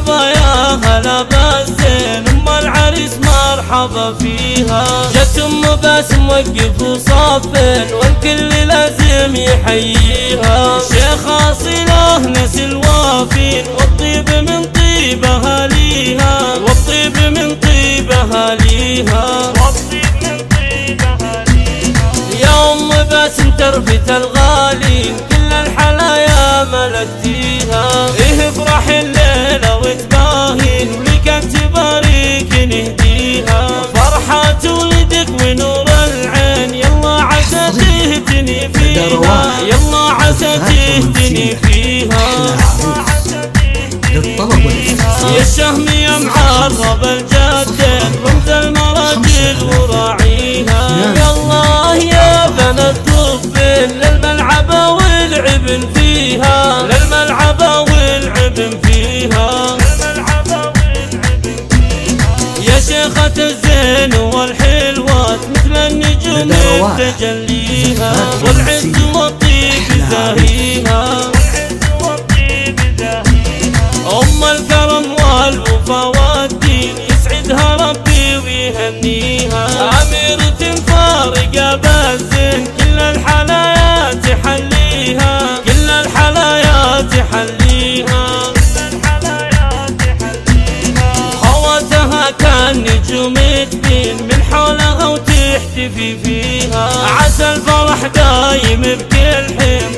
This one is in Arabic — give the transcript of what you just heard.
مرحبا يا هلا بالزين، ام العريس مرحبا فيها. جت ام باسم وقف وصافن والكل لازم يحييها. شيخ اصيله ناس الوافين والطيب من طيب اهاليها، والطيب من طيب اهاليها، والطيب من طيب اهاليها. يا ام باسم تربت الغالين كل الحلايا ملكتيها. ايه افرح الليله وتباهين ولك انت بارك نهديها. فرحة ولدك ونور العين يلا عسى تهتني فيها، يلا عسى تهتني فيها. يا الشهم يا معرب الجدين رمز المراجل وراعيها. يالله يا بنات طفل للملعب والعبن فيها، للملعب والعبن فيها. يا شيخة الزين والحلوات مثل النجوم تجليها، والعز والطيب زاهيها. أم الكرم والوفا والدين يسعدها ربي ويهنيها. أميرة فارقة بالزين كل الحلايا تحليها، كل الحلايا تحليها. خواتها كان نجوم تبين من حولها وتحتفي فيها. عسى الفرح دايم بكل حين